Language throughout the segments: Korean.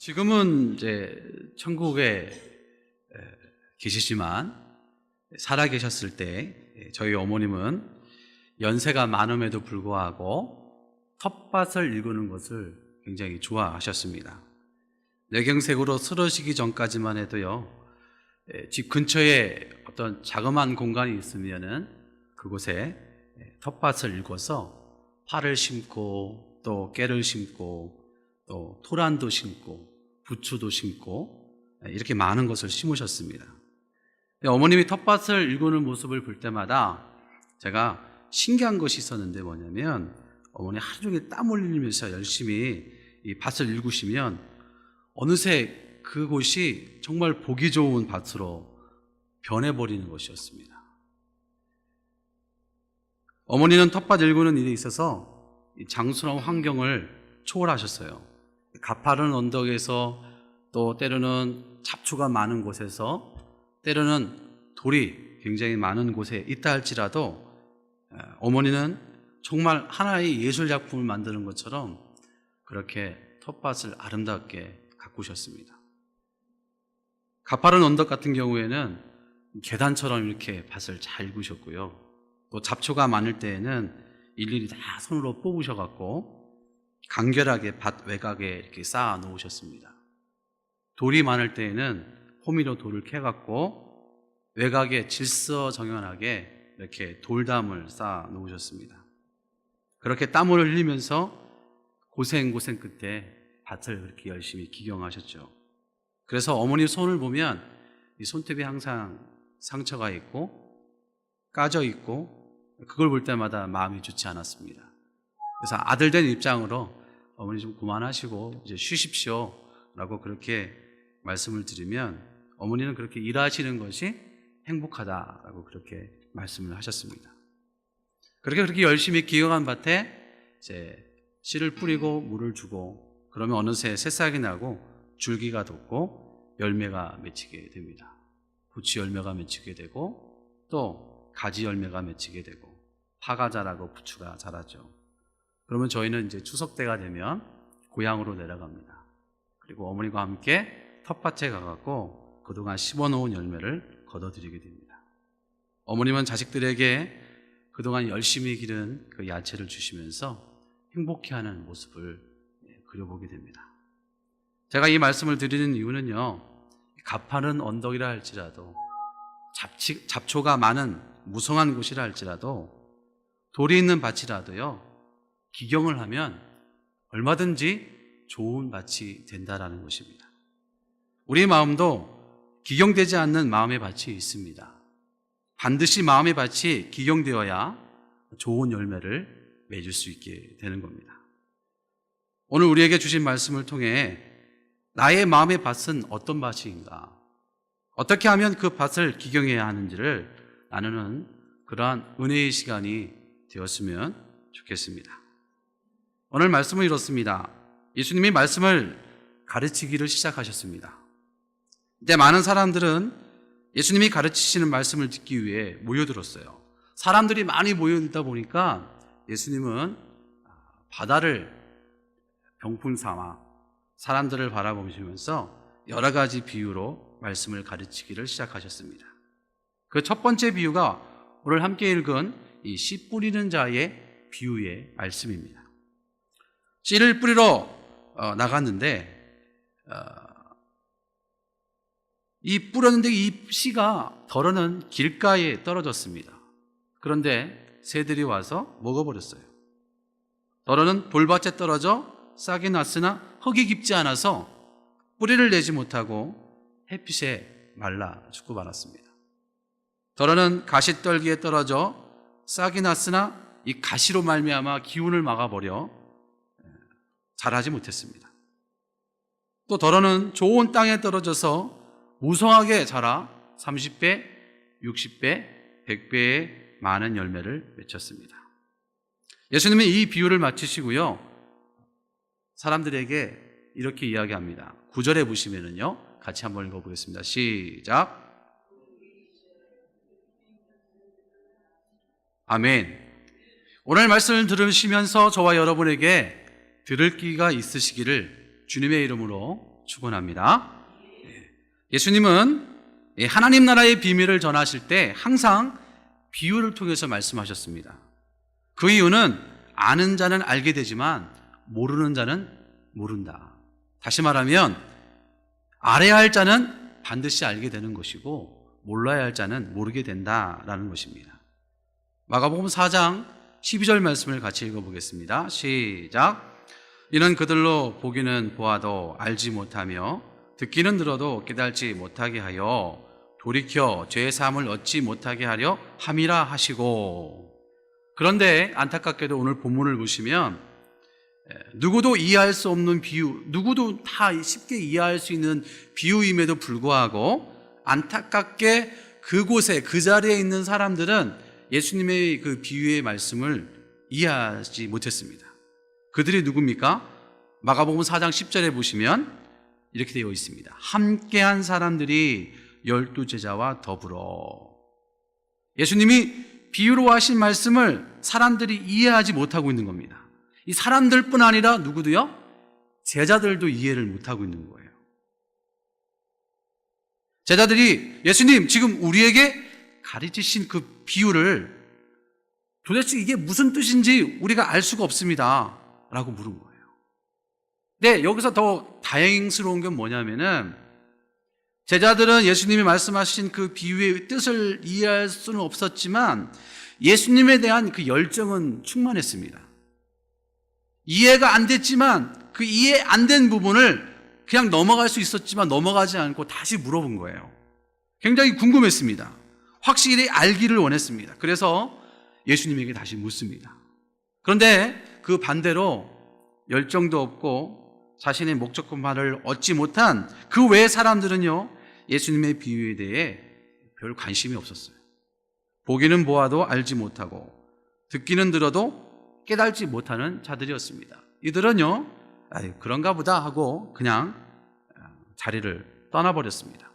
지금은 이제 천국에 계시지만 살아 계셨을 때 저희 어머님은 연세가 많음에도 불구하고 텃밭을 일구는 것을 굉장히 좋아하셨습니다. 뇌경색으로 쓰러지기 전까지만 해도요, 집 근처에 어떤 자그마한 공간이 있으면은 그곳에 텃밭을 일궈서 파를 심고 또 깨를 심고 또 토란도 심고 부추도 심고 이렇게 많은 것을 심으셨습니다. 어머님이 텃밭을 일구는 모습을 볼 때마다 제가 신기한 것이 있었는데 뭐냐면, 어머니 하루 종일 땀 흘리면서 열심히 이 밭을 일구시면 어느새 그곳이 정말 보기 좋은 밭으로 변해버리는 것이었습니다. 어머니는 텃밭 일구는 일에 있어서 장수랑 환경을 초월하셨어요. 가파른 언덕에서 또 때로는 잡초가 많은 곳에서 때로는 돌이 굉장히 많은 곳에 있다 할지라도 어머니는 정말 하나의 예술작품을 만드는 것처럼 그렇게 텃밭을 아름답게 가꾸셨습니다. 가파른 언덕 같은 경우에는 계단처럼 이렇게 밭을 잘 일구셨고요. 또 잡초가 많을 때에는 일일이 다 손으로 뽑으셔갖고 간결하게 밭 외곽에 이렇게 쌓아 놓으셨습니다. 돌이 많을 때에는 호미로 돌을 캐갖고 외곽에 질서정연하게 이렇게 돌담을 쌓아 놓으셨습니다. 그렇게 땀을 흘리면서 고생 끝에 밭을 그렇게 열심히 기경하셨죠. 그래서 어머니 손을 보면 이 손톱이 항상 상처가 있고 까져 있고, 그걸 볼 때마다 마음이 좋지 않았습니다. 그래서 아들 된 입장으로 어머니 좀 그만하시고 이제 쉬십시오 라고 그렇게 말씀을 드리면, 어머니는 그렇게 일하시는 것이 행복하다라고 그렇게 말씀을 하셨습니다. 그렇게 열심히 기경한 밭에 이제 씨를 뿌리고 물을 주고 그러면 어느새 새싹이 나고 줄기가 돋고 열매가 맺히게 됩니다. 부추 열매가 맺히게 되고 또 가지 열매가 맺히게 되고 파가 자라고 부추가 자라죠. 그러면 저희는 이제 추석 때가 되면 고향으로 내려갑니다. 그리고 어머니와 함께 텃밭에 가갖고 그동안 심어놓은 열매를 거둬들이게 됩니다. 어머님은 자식들에게 그동안 열심히 기른 그 야채를 주시면서 행복해하는 모습을 그려보게 됩니다. 제가 이 말씀을 드리는 이유는요, 가파른 언덕이라 할지라도 잡초가 많은 무성한 곳이라 할지라도 돌이 있는 밭이라도요, 기경을 하면 얼마든지 좋은 밭이 된다라는 것입니다. 우리 마음도 기경되지 않는 마음의 밭이 있습니다. 반드시 마음의 밭이 기경되어야 좋은 열매를 맺을 수 있게 되는 겁니다. 오늘 우리에게 주신 말씀을 통해 나의 마음의 밭은 어떤 밭인가, 어떻게 하면 그 밭을 기경해야 하는지를 나누는 그러한 은혜의 시간이 되었으면 좋겠습니다. 오늘 말씀은 이렇습니다. 예수님이 말씀을 가르치기를 시작하셨습니다. 근데 많은 사람들은 예수님이 가르치시는 말씀을 듣기 위해 모여들었어요. 사람들이 많이 모여있다 보니까 예수님은 바다를 병풍 삼아 사람들을 바라보시면서 여러 가지 비유로 말씀을 가르치기를 시작하셨습니다. 그 첫 번째 비유가 오늘 함께 읽은 이 씨 뿌리는 자의 비유의 말씀입니다. 씨를 뿌리러 나갔는데 이 뿌렸는데 이 씨가 덜어는 길가에 떨어졌습니다. 그런데 새들이 와서 먹어버렸어요. 덜어는 돌밭에 떨어져 싹이 났으나 흙이 깊지 않아서 뿌리를 내지 못하고 햇빛에 말라 죽고 말았습니다. 덜어는 가시떨기에 떨어져 싹이 났으나 이 가시로 말미암아 기운을 막아버려 자라지 못했습니다. 또 덜어는 좋은 땅에 떨어져서 무성하게 자라 30배, 60배, 100배의 많은 열매를 맺혔습니다. 예수님은 이 비유를 마치시고요, 사람들에게 이렇게 이야기합니다. 9절에 보시면은요, 같이 한번 읽어보겠습니다. 시작. 아멘. 오늘 말씀을 들으시면서 저와 여러분에게 들을 귀가 있으시기를 주님의 이름으로 축원합니다. 예수님은 하나님 나라의 비밀을 전하실 때 항상 비유를 통해서 말씀하셨습니다. 그 이유는 아는 자는 알게 되지만 모르는 자는 모른다. 다시 말하면 알아야 할 자는 반드시 알게 되는 것이고 몰라야 할 자는 모르게 된다라는 것입니다. 마가복음 4장 12절 말씀을 같이 읽어보겠습니다. 시작. 이는 그들로 보기는 보아도 알지 못하며 듣기는 들어도 깨달지 못하게 하여 돌이켜 죄의 사함을 얻지 못하게 하려 함이라 하시고. 그런데 안타깝게도 오늘 본문을 보시면 누구도 이해할 수 없는 비유, 누구도 다 쉽게 이해할 수 있는 비유임에도 불구하고 안타깝게 그곳에 그 자리에 있는 사람들은 예수님의 그 비유의 말씀을 이해하지 못했습니다. 그들이 누굽니까? 마가복음 4장 10절에 보시면 이렇게 되어 있습니다. 함께한 사람들이 12제자와 더불어. 예수님이 비유로 하신 말씀을 사람들이 이해하지 못하고 있는 겁니다. 이 사람들뿐 아니라 누구도요? 제자들도 이해를 못하고 있는 거예요. 제자들이 예수님 지금 우리에게 가르치신 그 비유를 도대체 이게 무슨 뜻인지 우리가 알 수가 없습니다 라고 물은 거예요. 네, 여기서 더 다행스러운 건 뭐냐면은 제자들은 예수님이 말씀하신 그 비유의 뜻을 이해할 수는 없었지만 예수님에 대한 그 열정은 충만했습니다. 이해가 안 됐지만 그 이해 안 된 부분을 그냥 넘어갈 수 있었지만 넘어가지 않고 다시 물어본 거예요. 굉장히 궁금했습니다. 확실히 알기를 원했습니다. 그래서 예수님에게 다시 묻습니다. 그런데 그 반대로 열정도 없고 자신의 목적분만을 얻지 못한 그 외의 사람들은요, 예수님의 비유에 대해 별 관심이 없었어요. 보기는 보아도 알지 못하고 듣기는 들어도 깨달지 못하는 자들이었습니다. 이들은요, 아유, 그런가 보다 하고 그냥 자리를 떠나버렸습니다.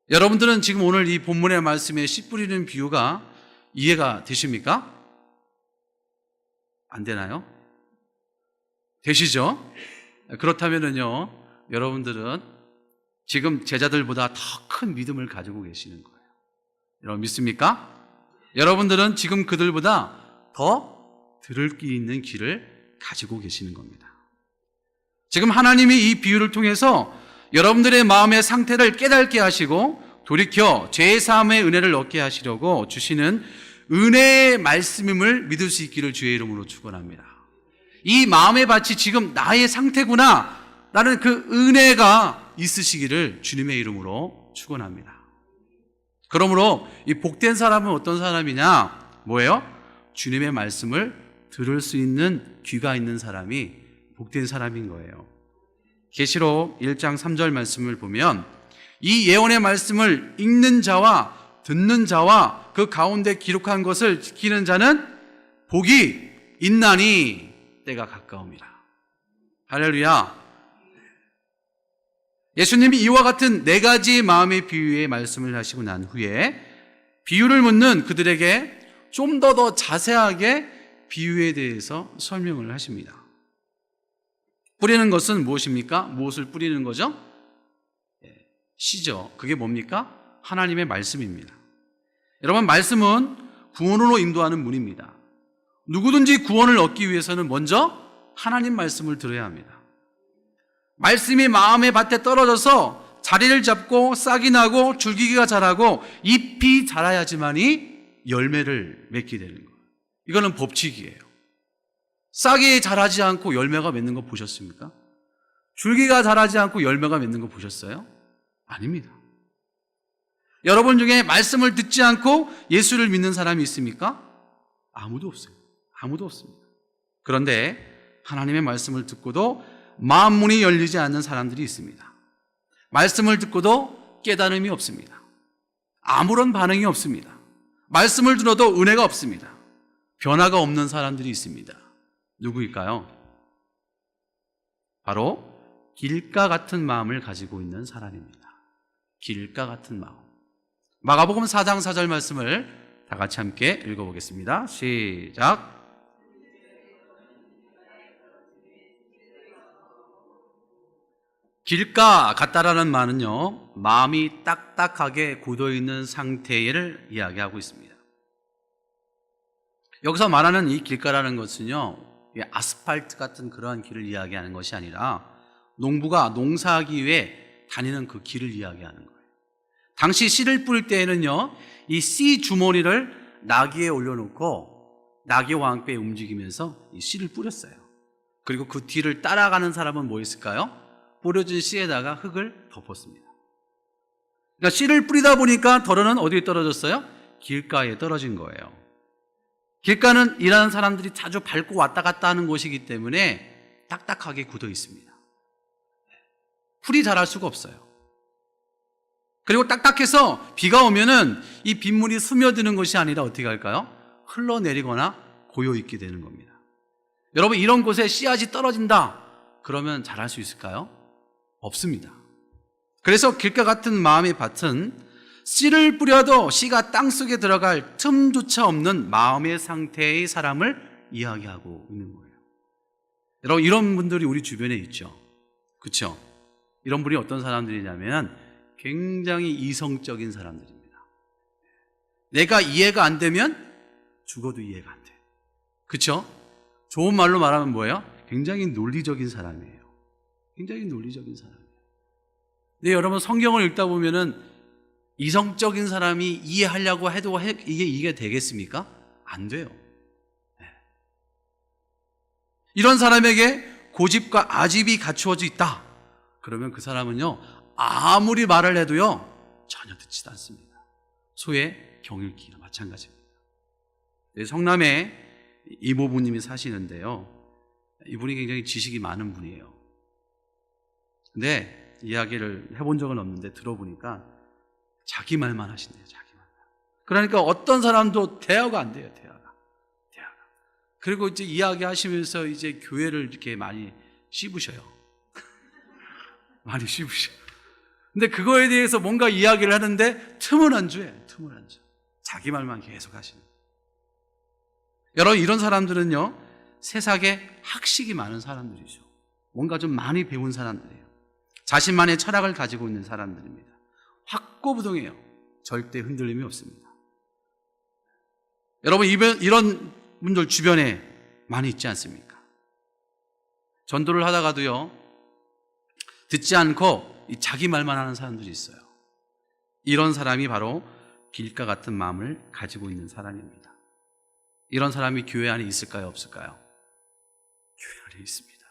여러분들은 지금 오늘 이 본문의 말씀에 씨 뿌리는 비유가 이해가 되십니까? 안 되나요? 되시죠? 그렇다면요, 여러분들은 지금 제자들보다 더 큰 믿음을 가지고 계시는 거예요. 여러분 믿습니까? 여러분들은 지금 그들보다 더 들을 게 있는 귀를 가지고 계시는 겁니다. 지금 하나님이 이 비유를 통해서 여러분들의 마음의 상태를 깨닫게 하시고 돌이켜 죄의 사함의 은혜를 얻게 하시려고 주시는 은혜의 말씀임을 믿을 수 있기를 주의 이름으로 축원합니다. 이 마음의 밭이 지금 나의 상태구나 라는 그 은혜가 있으시기를 주님의 이름으로 축원합니다. 그러므로 이 복된 사람은 어떤 사람이냐? 뭐예요? 주님의 말씀을 들을 수 있는 귀가 있는 사람이 복된 사람인 거예요. 계시록 1장 3절 말씀을 보면 이 예언의 말씀을 읽는 자와 듣는 자와 그 가운데 기록한 것을 지키는 자는 복이 있나니 때가 가까움이라. 할렐루야. 예수님이 이와 같은 네 가지 마음의 비유의 말씀을 하시고 난 후에 비유를 묻는 그들에게 좀 더 자세하게 비유에 대해서 설명을 하십니다. 뿌리는 것은 무엇입니까? 무엇을 뿌리는 거죠? 씨죠. 그게 뭡니까? 하나님의 말씀입니다. 여러분, 말씀은 구원으로 인도하는 문입니다. 누구든지 구원을 얻기 위해서는 먼저 하나님 말씀을 들어야 합니다. 말씀이 마음의 밭에 떨어져서 자리를 잡고 싹이 나고 줄기가 자라고 잎이 자라야지만이 열매를 맺게 되는 거예요. 이거는 법칙이에요. 싹이 자라지 않고 열매가 맺는 거 보셨습니까? 줄기가 자라지 않고 열매가 맺는 거 보셨어요? 아닙니다. 여러분 중에 말씀을 듣지 않고 예수를 믿는 사람이 있습니까? 아무도 없어요. 아무도 없습니다. 그런데 하나님의 말씀을 듣고도 마음 문이 열리지 않는 사람들이 있습니다. 말씀을 듣고도 깨달음이 없습니다. 아무런 반응이 없습니다. 말씀을 들어도 은혜가 없습니다. 변화가 없는 사람들이 있습니다. 누구일까요? 바로 길가 같은 마음을 가지고 있는 사람입니다. 길가 같은 마음. 마가복음 4장 4절 말씀을 다 같이 함께 읽어보겠습니다. 시작. 길가 같다라는 말은요, 마음이 딱딱하게 굳어있는 상태를 이야기하고 있습니다. 여기서 말하는 이 길가라는 것은요, 아스팔트 같은 그러한 길을 이야기하는 것이 아니라 농부가 농사하기 위해 다니는 그 길을 이야기하는 거예요. 당시 씨를 뿌릴 때에는요, 이 씨 주머니를 나귀에 올려놓고 나귀와 함께 움직이면서 이 씨를 뿌렸어요. 그리고 그 뒤를 따라가는 사람은 뭐 했을까요? 뿌려진 씨에다가 흙을 덮었습니다. 그러니까 씨를 뿌리다 보니까 덜어는 어디에 떨어졌어요? 길가에 떨어진 거예요. 길가는 일하는 사람들이 자주 밟고 왔다 갔다 하는 곳이기 때문에 딱딱하게 굳어 있습니다. 풀이 자랄 수가 없어요. 그리고 딱딱해서 비가 오면은 이 빗물이 스며드는 것이 아니라 어떻게 할까요? 흘러내리거나 고여있게 되는 겁니다. 여러분, 이런 곳에 씨앗이 떨어진다 그러면 자랄 수 있을까요? 없습니다. 그래서 길가 같은 마음의 밭은 씨를 뿌려도 씨가 땅속에 들어갈 틈조차 없는 마음의 상태의 사람을 이야기하고 있는 거예요. 여러분, 이런 분들이 우리 주변에 있죠. 그렇죠? 이런 분이 어떤 사람들이냐면 굉장히 이성적인 사람들입니다. 내가 이해가 안 되면 죽어도 이해가 안 돼. 그렇죠? 좋은 말로 말하면 뭐예요? 굉장히 논리적인 사람이에요. 굉장히 논리적인 사람이에요. 근데 여러분, 성경을 읽다 보면은 이성적인 사람이 이해하려고 해도 이게 되겠습니까? 안 돼요. 네. 이런 사람에게 고집과 아집이 갖추어져 있다 그러면 그 사람은요, 아무리 말을 해도요 전혀 듣지도 않습니다. 소의 경읽기나 마찬가지입니다. 성남에 이모부님이 사시는데요, 이분이 굉장히 지식이 많은 분이에요. 근데 이야기를 해본 적은 없는데 들어보니까 자기 말만 하신대요. 자기 말만. 그러니까 어떤 사람도 대화가 안 돼요. 대화가. 그리고 이제 이야기하시면서 이제 교회를 이렇게 많이 씹으셔요. 많이 씹으셔요. 근데 그거에 대해서 뭔가 이야기를 하는데 틈을 안 줘요. 틈을 안 줘. 자기 말만 계속 하시는. 여러분, 이런 사람들은요, 세상에 학식이 많은 사람들이죠. 뭔가 좀 많이 배운 사람들이에요. 자신만의 철학을 가지고 있는 사람들입니다. 확고부동해요. 절대 흔들림이 없습니다. 여러분, 이런 분들 주변에 많이 있지 않습니까? 전도를 하다가도요, 듣지 않고 자기 말만 하는 사람들이 있어요. 이런 사람이 바로 길가 같은 마음을 가지고 있는 사람입니다. 이런 사람이 교회 안에 있을까요? 없을까요? 교회 안에 있습니다.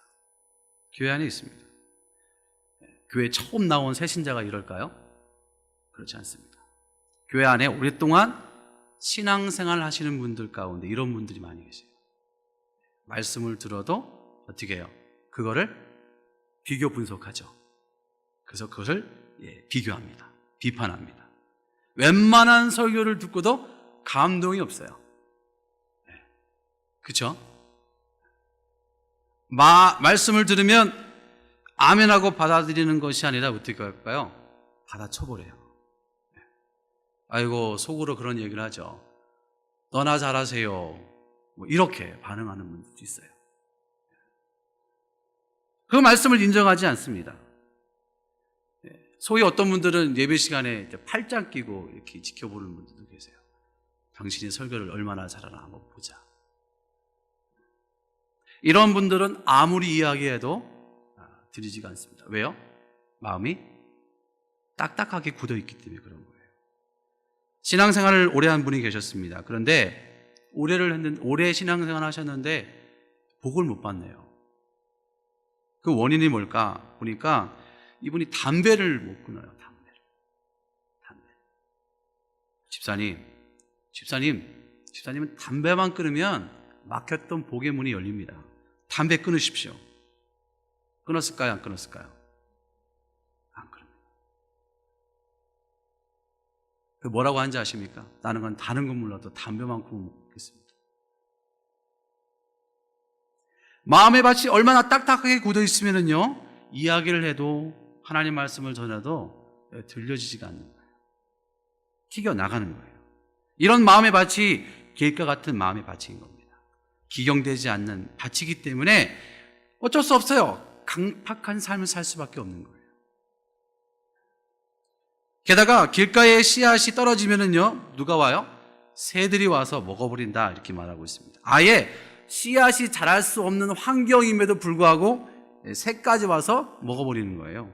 교회 안에 있습니다. 교회 처음 나온 새신자가 이럴까요? 그렇지 않습니다. 교회 안에 오랫동안 신앙생활 하시는 분들 가운데 이런 분들이 많이 계세요. 말씀을 들어도 어떻게 해요? 그거를 비교 분석하죠. 그래서 그것을 비교합니다. 비판합니다. 웬만한 설교를 듣고도 감동이 없어요. 그렇죠? 말씀을 들으면 아멘하고 받아들이는 것이 아니라 어떻게 할까요? 받아쳐버려요. 아이고, 속으로 그런 얘기를 하죠. 너나 잘하세요. 뭐 이렇게 반응하는 분들도 있어요. 그 말씀을 인정하지 않습니다. 소위 어떤 분들은 예배 시간에 팔짱 끼고 이렇게 지켜보는 분들도 계세요. 당신이 설교를 얼마나 잘하나 한번 보자. 이런 분들은 아무리 이야기해도 들리지가 않습니다. 왜요? 마음이 딱딱하게 굳어있기 때문에 그런 거예요. 신앙생활을 오래 한 분이 계셨습니다. 그런데 오래 신앙생활 하셨는데 복을 못 받네요. 그 원인이 뭘까? 보니까 이분이 담배를 못 끊어요. 담배. 집사님은 담배만 끊으면 막혔던 복의 문이 열립니다. 담배 끊으십시오. 끊었을까요? 안 끊었을까요? 안 끊습니다. 그 뭐라고 하는지 아십니까? 나는 건 다른 건 몰라도 담배만큼은 못 끊겠습니다. 마음의 밭이 얼마나 딱딱하게 굳어 있으면요, 이야기를 해도 하나님 말씀을 전해도 들려지지가 않는 거예요. 튀겨나가는 거예요. 이런 마음의 밭이 길가 같은 마음의 밭인 겁니다. 기경되지 않는 밭이기 때문에 어쩔 수 없어요. 강팍한 삶을 살 수밖에 없는 거예요. 게다가 길가에 씨앗이 떨어지면은요, 누가 와요? 새들이 와서 먹어버린다, 이렇게 말하고 있습니다. 아예 씨앗이 자랄 수 없는 환경임에도 불구하고 새까지 와서 먹어버리는 거예요.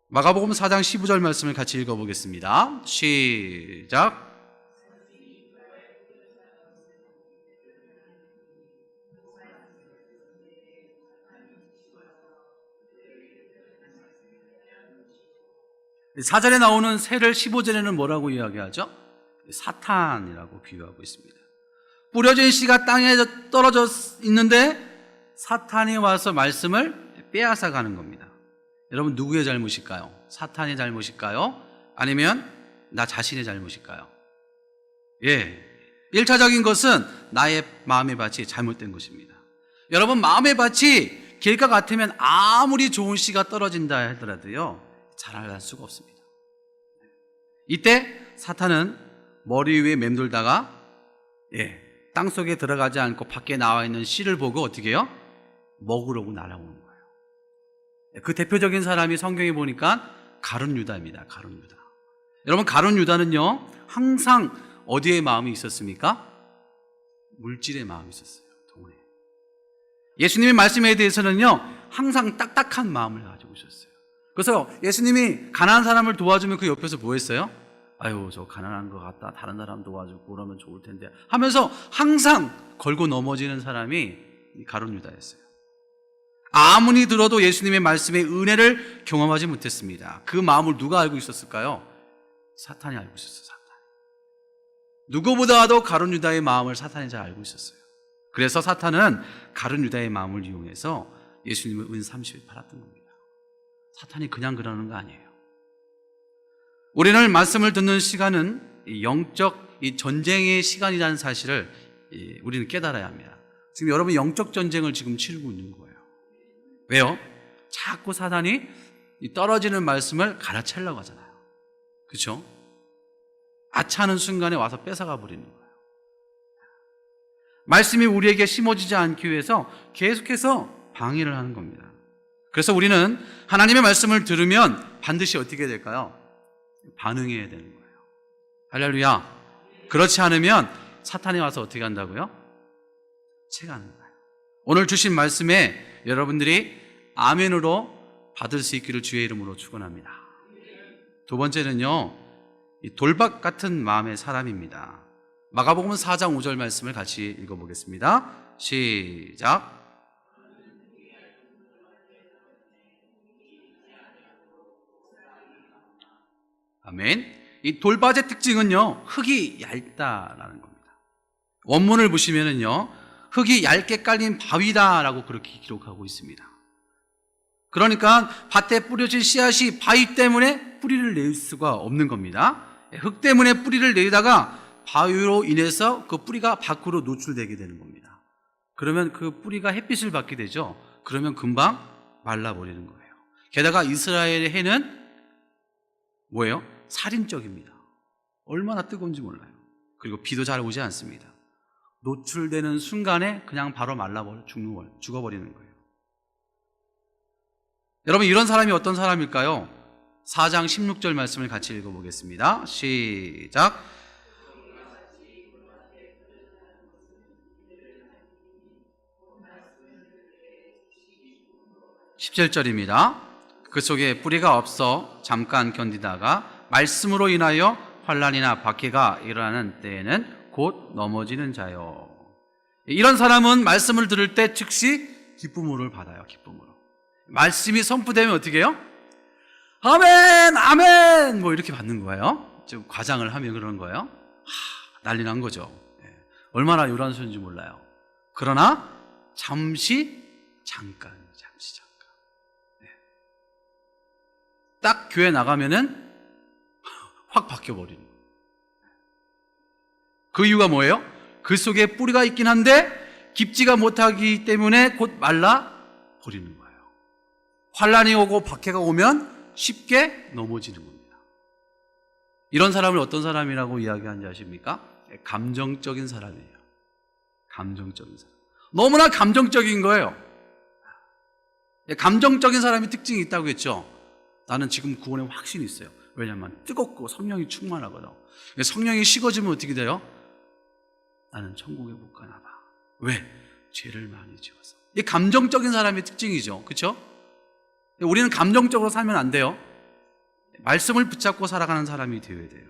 마가복음 4장 15절 말씀을 같이 읽어보겠습니다. 시작. 사절에 나오는 새를 15절에는 뭐라고 이야기하죠? 사탄이라고 비유하고 있습니다. 뿌려진 씨가 땅에 떨어져 있는데 사탄이 와서 말씀을 빼앗아 가는 겁니다. 여러분, 누구의 잘못일까요? 사탄의 잘못일까요? 아니면 나 자신의 잘못일까요? 예, 1차적인 것은 나의 마음의 밭이 잘못된 것입니다. 여러분, 마음의 밭이 길가 같으면 아무리 좋은 씨가 떨어진다 하더라도요, 자랄 수가 없습니다. 이때 사탄은 머리 위에 맴돌다가 땅속에 들어가지 않고 밖에 나와 있는 씨를 보고 어떻게 해요? 먹으려고 날아오는 거예요. 그 대표적인 사람이 성경에 보니까 가룟 유다입니다. 가룟 유다. 여러분, 가룟 유다는요, 항상 어디에 마음이 있었습니까? 물질의 마음이 있었어요. 돈에. 예수님의 말씀에 대해서는요, 항상 딱딱한 마음을 가지고 있었어요. 그래서 예수님이 가난한 사람을 도와주면 그 옆에서 뭐 했어요? 아유, 저 가난한 것 같다, 다른 사람 도와주고 그러면 좋을 텐데 하면서 항상 걸고 넘어지는 사람이 가룟 유다였어요. 아무리 들어도 예수님의 말씀에 은혜를 경험하지 못했습니다. 그 마음을 누가 알고 있었을까요? 사탄이 알고 있었어요. 사탄. 누구보다도 가룟 유다의 마음을 사탄이 잘 알고 있었어요. 그래서 사탄은 가룟 유다의 마음을 이용해서 예수님을 은 30을 팔았던 겁니다. 사탄이 그냥 그러는 거 아니에요. 우리는 말씀을 듣는 시간은 영적 전쟁의 시간이라는 사실을 우리는 깨달아야 합니다. 지금 여러분, 영적 전쟁을 지금 치르고 있는 거예요. 왜요? 자꾸 사탄이 떨어지는 말씀을 갈아채려고 하잖아요. 그렇죠? 아차하는 순간에 와서 뺏어가 버리는 거예요. 말씀이 우리에게 심어지지 않기 위해서 계속해서 방해를 하는 겁니다. 그래서 우리는 하나님의 말씀을 들으면 반드시 어떻게 될까요? 반응해야 되는 거예요. 할렐루야. 그렇지 않으면 사탄이 와서 어떻게 한다고요? 채가는 거예요. 오늘 주신 말씀에 여러분들이 아멘으로 받을 수 있기를 주의 이름으로 축원합니다. 두 번째는요, 이 돌박 같은 마음의 사람입니다. 마가복음 4장 5절 말씀을 같이 읽어보겠습니다. 시작. 아멘. 이 돌밭의 특징은요, 흙이 얇다라는 겁니다. 원문을 보시면은요, 흙이 얇게 깔린 바위다라고 그렇게 기록하고 있습니다. 그러니까 밭에 뿌려진 씨앗이 바위 때문에 뿌리를 낼 수가 없는 겁니다. 흙 때문에 뿌리를 내다가 바위로 인해서 그 뿌리가 밖으로 노출되게 되는 겁니다. 그러면 그 뿌리가 햇빛을 받게 되죠. 그러면 금방 말라버리는 거예요. 게다가 이스라엘의 해는 뭐예요? 살인적입니다. 얼마나 뜨거운지 몰라요. 그리고 비도 잘 오지 않습니다. 노출되는 순간에 그냥 바로 말라버려 죽어버리는 거예요. 여러분, 이런 사람이 어떤 사람일까요? 4장 16절 말씀을 같이 읽어보겠습니다. 시작. (17절입니다) 그 속에 뿌리가 없어 잠깐 견디다가 말씀으로 인하여 환난이나 박해가 일어나는 때에는 곧 넘어지는 자요. 이런 사람은 말씀을 들을 때 즉시 기쁨을 받아요. 기쁨으로. 말씀이 선포되면 어떻게 해요? 아멘, 아멘, 뭐 이렇게 받는 거예요. 좀 과장을 하면 그런 거예요. 난리 난 거죠. 얼마나 요란스러운지 몰라요. 그러나 잠시 잠깐. 딱 교회 나가면은 확 바뀌어버리는 거예요. 그 이유가 뭐예요? 그 속에 뿌리가 있긴 한데 깊지가 못하기 때문에 곧 말라버리는 거예요. 환난이 오고 박해가 오면 쉽게 넘어지는 겁니다. 이런 사람을 어떤 사람이라고 이야기하는지 아십니까? 감정적인 사람이에요. 감정적인 사람. 너무나 감정적인 거예요. 감정적인 사람이 특징이 있다고 했죠. 나는 지금 구원에 확신이 있어요. 왜냐하면 뜨겁고 성령이 충만하거든. 성령이 식어지면 어떻게 돼요? 나는 천국에 못 가나 봐. 왜? 죄를 많이 지어서. 이게 감정적인 사람의 특징이죠. 그렇죠? 우리는 감정적으로 살면 안 돼요. 말씀을 붙잡고 살아가는 사람이 되어야 돼요.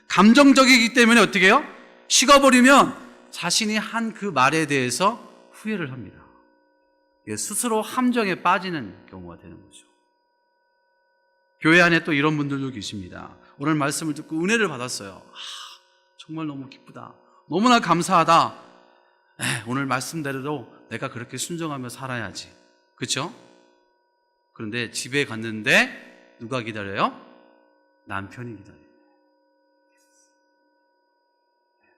감정적이기 때문에 어떻게 해요? 식어버리면 자신이 한 그 말에 대해서 후회를 합니다. 스스로 함정에 빠지는 경우가 되는 거죠. 교회 안에 또 이런 분들도 계십니다. 오늘 말씀을 듣고 은혜를 받았어요. 정말 너무 기쁘다. 너무나 감사하다. 오늘 말씀대로 내가 그렇게 순종하며 살아야지. 그렇죠? 그런데 집에 갔는데 누가 기다려요? 남편이 기다려요.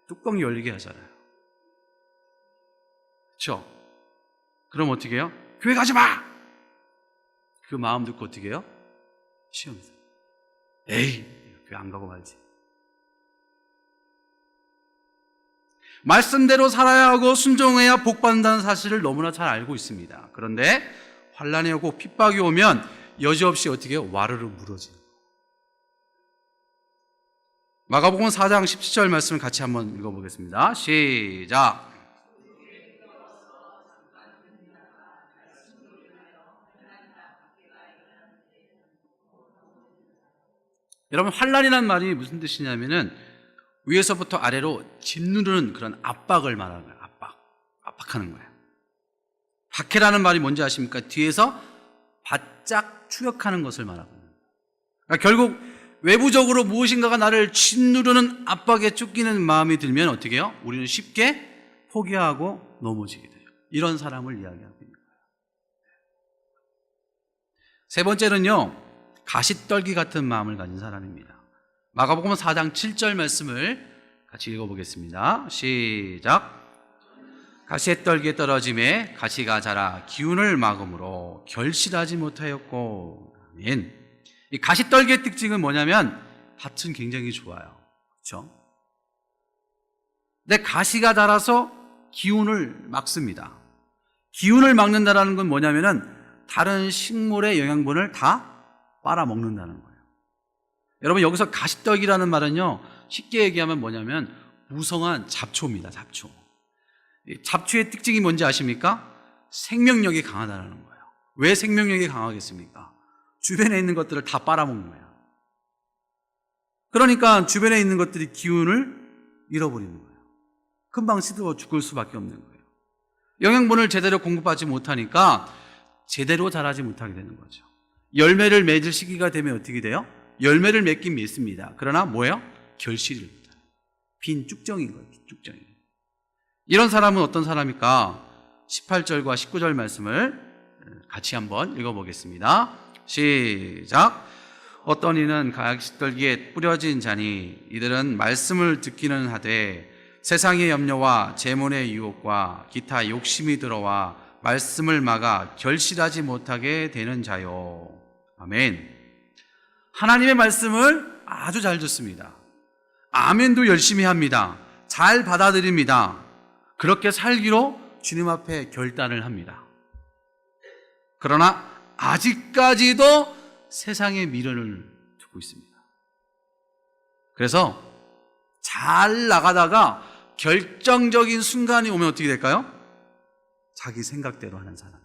뚜껑 열리게 하잖아요. 그렇죠? 그럼 어떻게 해요? 교회 가지 마! 그 마음 듣고 어떻게 해요? 시험이다. 에이, 교회 안 가고 말지. 말씀대로 살아야 하고 순종해야 복받는다는 사실을 너무나 잘 알고 있습니다. 그런데 환난이 오고 핍박이 오면 여지없이 어떻게 해요? 와르르 무너지는 거예요. 마가복음 4장 17절 말씀을 같이 한번 읽어보겠습니다. 시작. 여러분, 환난이란 말이 무슨 뜻이냐면은 위에서부터 아래로 짓누르는 그런 압박을 말하는 거예요. 압박하는 거예요. 박해라는 말이 뭔지 아십니까? 뒤에서 바짝 추격하는 것을 말하거든요. 그러니까 결국 외부적으로 무엇인가가 나를 짓누르는 압박에 쫓기는 마음이 들면 어떻게 해요? 우리는 쉽게 포기하고 넘어지게 돼요. 이런 사람을 이야기하고 있는 거예요. 세 번째는요, 가시떨기 같은 마음을 가진 사람입니다. 마가복음 4장 7절 말씀을 같이 읽어보겠습니다. 시작. 가시의 떨기에 떨어짐에 가시가 자라 기운을 막음으로 결실하지 못하였고. 아멘. 이 가시떨기의 특징은 뭐냐면 밭은 굉장히 좋아요. 그렇죠? 근데 가시가 자라서 기운을 막습니다. 기운을 막는다는 건 뭐냐면은 다른 식물의 영양분을 다 빨아먹는다는 거예요. 여러분, 여기서 가시떡이라는 말은요, 쉽게 얘기하면 뭐냐면 무성한 잡초입니다. 잡초. 잡초의 특징이 뭔지 아십니까? 생명력이 강하다는 거예요. 왜 생명력이 강하겠습니까? 주변에 있는 것들을 다 빨아먹는 거예요. 그러니까 주변에 있는 것들이 기운을 잃어버리는 거예요. 금방 시들어 죽을 수밖에 없는 거예요. 영양분을 제대로 공급하지 못하니까 제대로 자라지 못하게 되는 거죠. 열매를 맺을 시기가 되면 어떻게 돼요? 열매를 맺긴 맺습니다. 그러나 뭐예요? 결실을 못해요. 빈 쭉정인 거예요. 빈 쭉정이. 이런 사람은 어떤 사람일까? 18절과 19절 말씀을 같이 한번 읽어보겠습니다. 시작. 어떤 이는 가시떨기에 뿌려진 자니 이들은 말씀을 듣기는 하되 세상의 염려와 재물의 유혹과 기타 욕심이 들어와 말씀을 막아 결실하지 못하게 되는 자요. 아멘. 하나님의 말씀을 아주 잘 듣습니다. 아멘도 열심히 합니다. 잘 받아들입니다. 그렇게 살기로 주님 앞에 결단을 합니다. 그러나 아직까지도 세상의 미련을 두고 있습니다. 그래서 잘 나가다가 결정적인 순간이 오면 어떻게 될까요? 자기 생각대로 하는 사람이죠.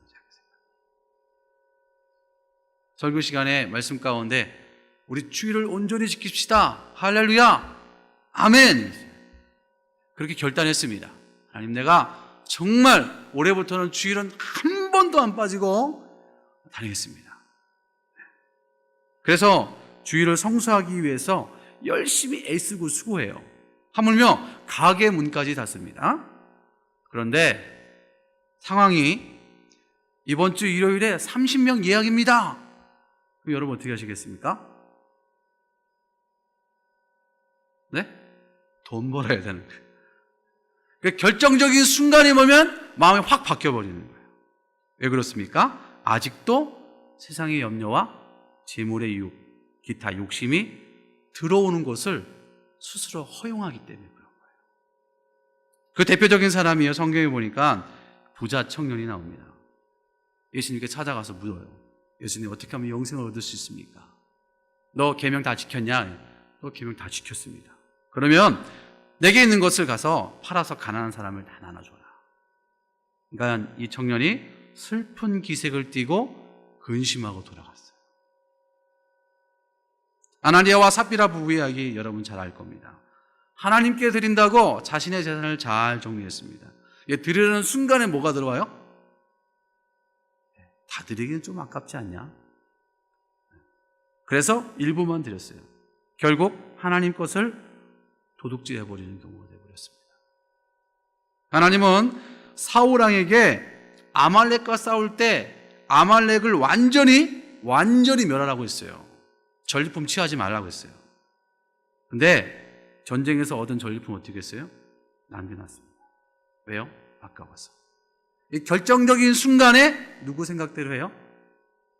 설교 시간에 말씀 가운데 우리 주의를 온전히 지킵시다. 할렐루야. 아멘. 그렇게 결단했습니다. 하나님, 내가 정말 올해부터는 주일은 한 번도 안 빠지고 다니겠습니다. 그래서 주일을 성수하기 위해서 열심히 애쓰고 수고해요. 하물며 가게 문까지 닫습니다. 그런데 상황이 이번 주 일요일에 30명 예약입니다. 그럼 여러분 어떻게 하시겠습니까? 네? 돈 벌어야 되는 거예요. 그러니까 결정적인 순간이 오면 마음이 확 바뀌어버리는 거예요. 왜 그렇습니까? 아직도 세상의 염려와 재물의 유혹, 기타 욕심이 들어오는 것을 스스로 허용하기 때문에 그런 거예요. 그 대표적인 사람이에요. 성경에 보니까 부자 청년이 나옵니다. 예수님께 찾아가서 물어요. 예수님, 어떻게 하면 영생을 얻을 수 있습니까? 너 계명 다 지켰냐? 너 계명 다 지켰습니다. 그러면 내게 있는 것을 가서 팔아서 가난한 사람을 다 나눠줘라. 그러니까 이 청년이 슬픈 기색을 띠고 근심하고 돌아갔어요. 아나니아와 삽비라 부부 이야기 여러분 잘 알 겁니다. 하나님께 드린다고 자신의 재산을 잘 정리했습니다. 드리려는 순간에 뭐가 들어와요? 다 드리기는 좀 아깝지 않냐? 그래서 일부만 드렸어요. 결국 하나님 것을 도둑질해버리는 경우가 되어버렸습니다. 하나님은 사울왕에게 아말렉과 싸울 때 아말렉을 완전히 멸하라고 했어요. 전리품 취하지 말라고 했어요. 근데 전쟁에서 얻은 전리품 어떻게 했어요? 남겨놨습니다. 왜요? 아까워서. 이 결정적인 순간에 누구 생각대로 해요?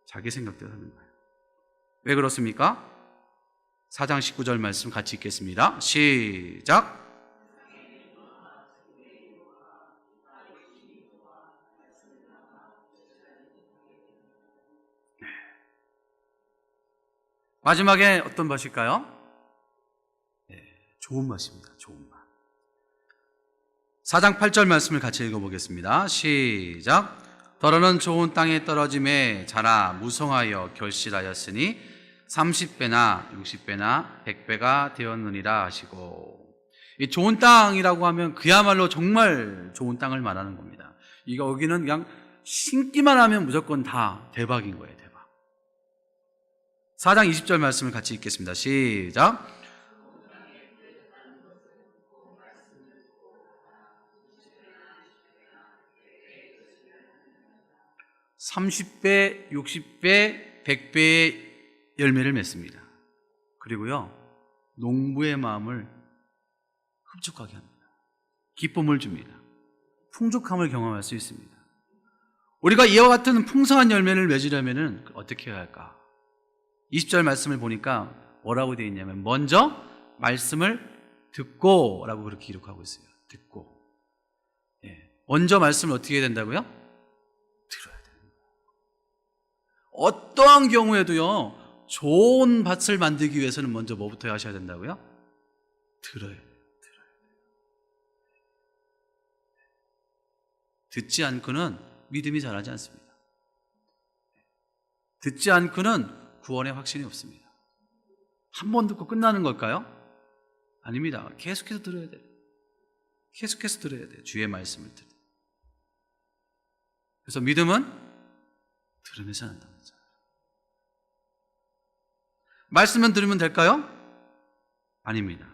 자기 생각대로 하는 거예요. 왜 그렇습니까? 4장 19절 말씀 같이 읽겠습니다. 시작. 마지막에 어떤 맛일까요? 좋은 맛입니다. 좋은 맛. 4장 8절 말씀을 같이 읽어보겠습니다. 시작. 더러는 좋은 땅에 떨어짐에 자라 무성하여 결실하였으니 30배나 60배나 100배가 되었느니라 하시고, 이 좋은 땅이라고 하면 그야말로 정말 좋은 땅을 말하는 겁니다. 여기는 그냥 심기만 하면 무조건 다 대박인 거예요. 대박. 4장 20절 말씀을 같이 읽겠습니다. 시작. 30배, 60배, 100배의 열매를 맺습니다. 그리고요, 농부의 마음을 흡족하게 합니다. 기쁨을 줍니다. 풍족함을 경험할 수 있습니다. 우리가 이와 같은 풍성한 열매를 맺으려면 어떻게 해야 할까? 20절 말씀을 보니까 뭐라고 되어 있냐면, 먼저 말씀을 듣고 라고 그렇게 기록하고 있어요. 듣고. 먼저 말씀을 어떻게 해야 된다고요? 들어야 돼요. 어떠한 경우에도요, 좋은 밭을 만들기 위해서는 먼저 뭐부터 하셔야 된다고요? 들어야 돼요. 듣지 않고는 믿음이 자라지 않습니다. 듣지 않고는 구원의 확신이 없습니다. 한 번 듣고 끝나는 걸까요? 아닙니다. 계속해서 들어야 돼요. 계속해서 들어야 돼요. 주의 말씀을 들어야 돼요. 그래서 믿음은 들으면서 한다는 거죠. 말씀만 들으면 될까요? 아닙니다.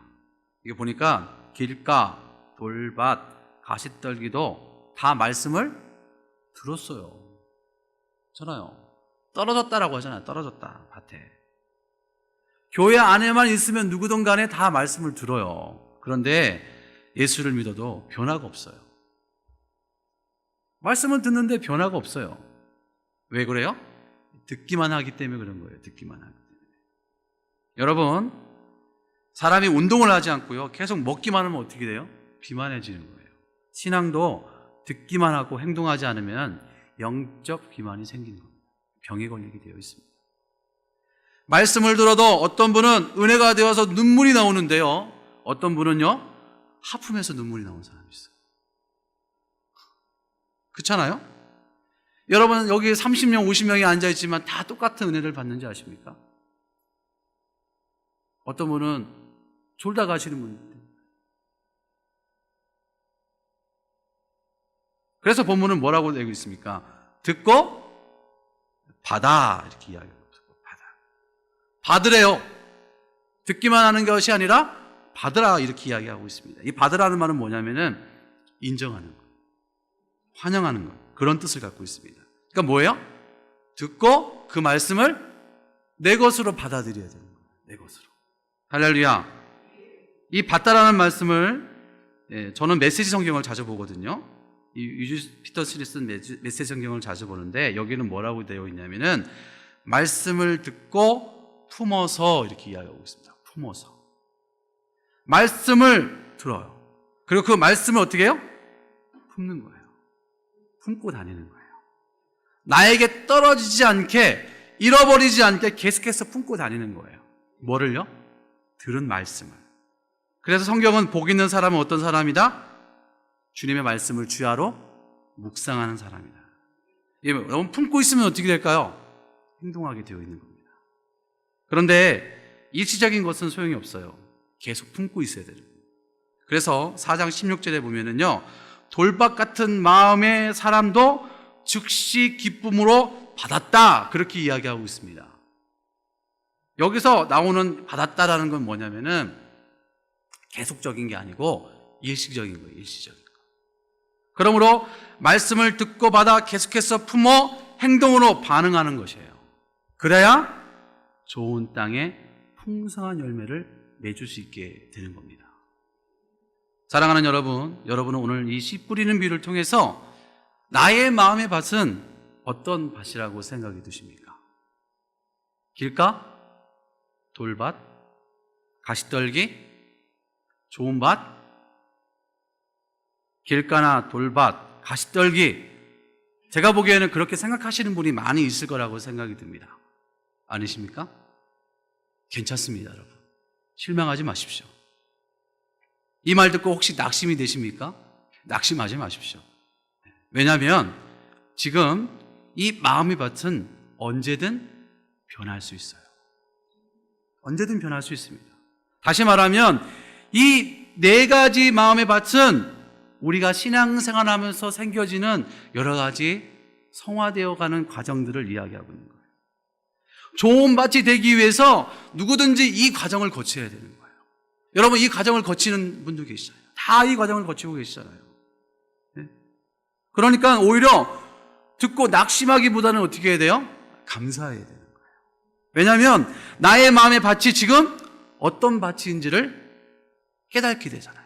이게 보니까 길가, 돌밭, 가시떨기도 다 말씀을 들었어요.잖아요. 떨어졌다라고 하잖아요. 떨어졌다, 밭에. 교회 안에만 있으면 누구든 간에 다 말씀을 들어요. 그런데 예수를 믿어도 변화가 없어요. 말씀은 듣는데 변화가 없어요. 왜 그래요? 듣기만 하기 때문에 그런 거예요. 듣기만 하기 때문에. 여러분, 사람이 운동을 하지 않고요, 계속 먹기만 하면 어떻게 돼요? 비만해지는 거예요. 신앙도 듣기만 하고 행동하지 않으면 영적 비만이 생기는 겁니다. 병에 걸리게 되어 있습니다. 말씀을 들어도 어떤 분은 은혜가 되어서 눈물이 나오는데요, 어떤 분은요, 하품해서 눈물이 나오는 사람이 있어요. 그렇잖아요? 여러분, 여기 30명, 50명이 앉아있지만 다 똑같은 은혜를 받는지 아십니까? 어떤 분은 졸다 가시는 분인데. 그래서 본문은 뭐라고 되고 있습니까? 듣고 받아, 이렇게 이야기하고 있어요. 받으래요. 듣기만 하는 것이 아니라 받으라, 이렇게 이야기하고 있습니다. 이 받으라는 말은 뭐냐면은 인정하는 것, 환영하는 것, 그런 뜻을 갖고 있습니다. 그러니까 뭐예요? 듣고 그 말씀을 내 것으로 받아들여야 되는 거예요. 내 것으로. 할렐루야. 이 받다라는 말씀을, 저는 메시지 성경을 자주 보거든요. 이 유지 피터슨이 쓴 메시지 성경을 자주 보는데, 여기는 뭐라고 되어 있냐면은 말씀을 듣고 품어서, 이렇게 이야기하고 있습니다. 품어서. 말씀을 들어요. 그리고 그 말씀을 어떻게 해요? 품는 거예요. 품고 다니는 거예요. 나에게 떨어지지 않게, 잃어버리지 않게 계속해서 품고 다니는 거예요. 뭐를요? 들은 말씀을. 그래서 성경은 복 있는 사람은 어떤 사람이다? 주님의 말씀을 주야로 묵상하는 사람이다. 여러분 품고 있으면 어떻게 될까요? 행동하게 되어 있는 겁니다. 그런데 일시적인 것은 소용이 없어요. 계속 품고 있어야 되는 거예요. 그래서 4장 16절에 보면은요, 돌박 같은 마음의 사람도 즉시 기쁨으로 받았다, 그렇게 이야기하고 있습니다. 여기서 나오는 받았다라는 건 뭐냐면은 계속적인 게 아니고 일시적인 거예요. 일시적인 거. 그러므로 말씀을 듣고 받아 계속해서 품어 행동으로 반응하는 것이에요. 그래야 좋은 땅에 풍성한 열매를 맺을 수 있게 되는 겁니다. 사랑하는 여러분, 여러분은 오늘 이 씨 뿌리는 비유를 통해서 나의 마음의 밭은 어떤 밭이라고 생각이 드십니까? 길가? 돌밭? 가시떨기? 좋은 밭? 길가나 돌밭, 가시떨기, 제가 보기에는 그렇게 생각하시는 분이 많이 있을 거라고 생각이 듭니다. 아니십니까? 괜찮습니다, 여러분. 실망하지 마십시오. 이 말 듣고 혹시 낙심이 되십니까? 낙심하지 마십시오. 왜냐하면 지금 이 마음의 밭은 언제든 변할 수 있어요. 언제든 변할 수 있습니다. 다시 말하면 이 네 가지 마음의 밭은 우리가 신앙생활하면서 생겨지는 여러 가지 성화되어가는 과정들을 이야기하고 있는 거예요. 좋은 밭이 되기 위해서 누구든지 이 과정을 거쳐야 되는 거예요. 여러분, 이 과정을 거치는 분도 계시잖아요. 다 이 과정을 거치고 계시잖아요. 네? 그러니까 오히려 듣고 낙심하기보다는 어떻게 해야 돼요? 감사해야 되는 거예요. 왜냐하면 나의 마음의 밭이 지금 어떤 밭인지를 깨닫게 되잖아요.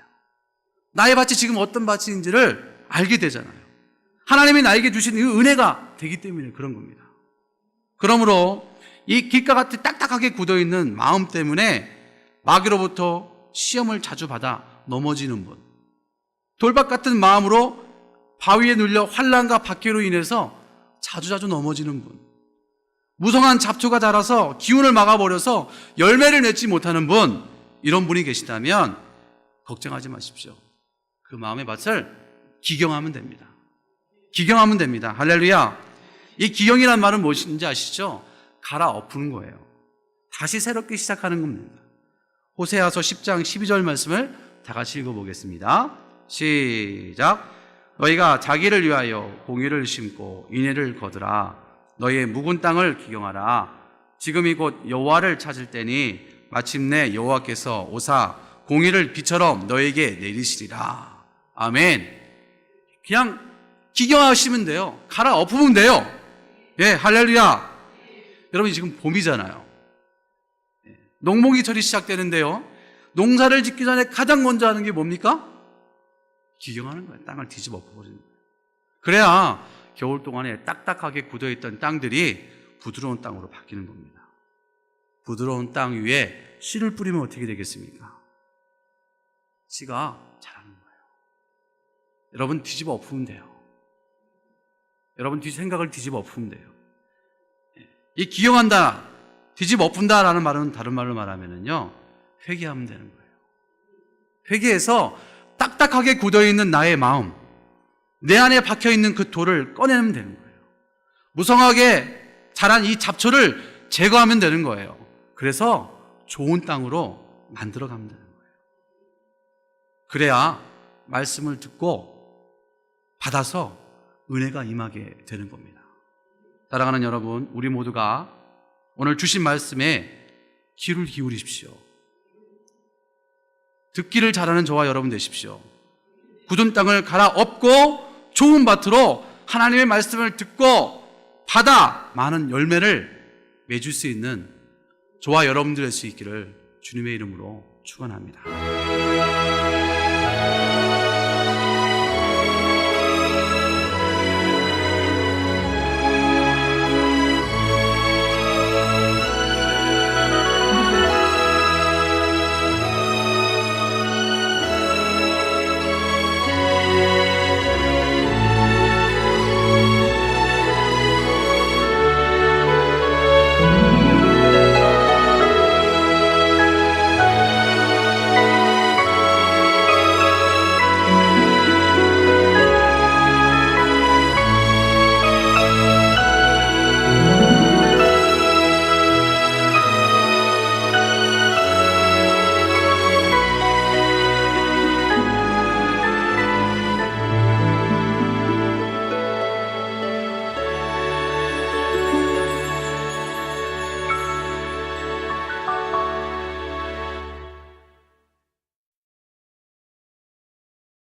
나의 밭이 지금 어떤 밭인지를 알게 되잖아요. 하나님이 나에게 주신 이 은혜가 되기 때문에 그런 겁니다. 그러므로 이 길가같이 딱딱하게 굳어있는 마음 때문에 마귀로부터 시험을 자주 받아 넘어지는 분, 돌박 같은 마음으로 바위에 눌려 환난과 박해로 인해서 자주자주 넘어지는 분, 무성한 잡초가 자라서 기운을 막아버려서 열매를 맺지 못하는 분, 이런 분이 계시다면 걱정하지 마십시오. 그 마음의 밭을 기경하면 됩니다. 기경하면 됩니다. 할렐루야. 이 기경이란 말은 무엇인지 아시죠? 갈아엎는 거예요. 다시 새롭게 시작하는 겁니다. 호세아서 10장 12절 말씀을 다 같이 읽어보겠습니다. 시작. 너희가 자기를 위하여 공의를 심고 인애를 거두라. 너희의 묵은 땅을 기경하라. 지금이 곧 여호와를 찾을 때니 마침내 여호와께서 오사 공의를 비처럼 너에게 내리시리라. 아멘. 그냥 기경하시면 돼요. 갈아엎으면 돼요. 예, 할렐루야. 여러분, 지금 봄이잖아요. 농목이철이 시작되는데요, 농사를 짓기 전에 가장 먼저 하는 게 뭡니까? 기경하는 거예요. 땅을 뒤집어 엎어버리는 거예요. 그래야 겨울 동안에 딱딱하게 굳어있던 땅들이 부드러운 땅으로 바뀌는 겁니다. 부드러운 땅 위에 씨를 뿌리면 어떻게 되겠습니까? 씨가 자라는 거예요. 여러분, 뒤집어 엎으면 돼요. 여러분, 생각을 뒤집어 엎으면 돼요. 이 기경한다, 뒤집어 엎은다라는 말은 다른 말로 말하면은요, 회개하면 되는 거예요. 회개해서 딱딱하게 굳어있는 나의 마음, 내 안에 박혀있는 그 돌을 꺼내면 되는 거예요. 무성하게 자란 이 잡초를 제거하면 되는 거예요. 그래서 좋은 땅으로 만들어가면 되는 거예요. 그래야 말씀을 듣고 받아서 은혜가 임하게 되는 겁니다. 사랑하는 여러분, 우리 모두가 오늘 주신 말씀에 귀를 기울이십시오. 듣기를 잘하는 저와 여러분 되십시오. 굳은 땅을 갈아엎고 좋은 밭으로 하나님의 말씀을 듣고 받아 많은 열매를 맺을 수 있는 저와 여러분들 될 수 있기를 주님의 이름으로 축원합니다.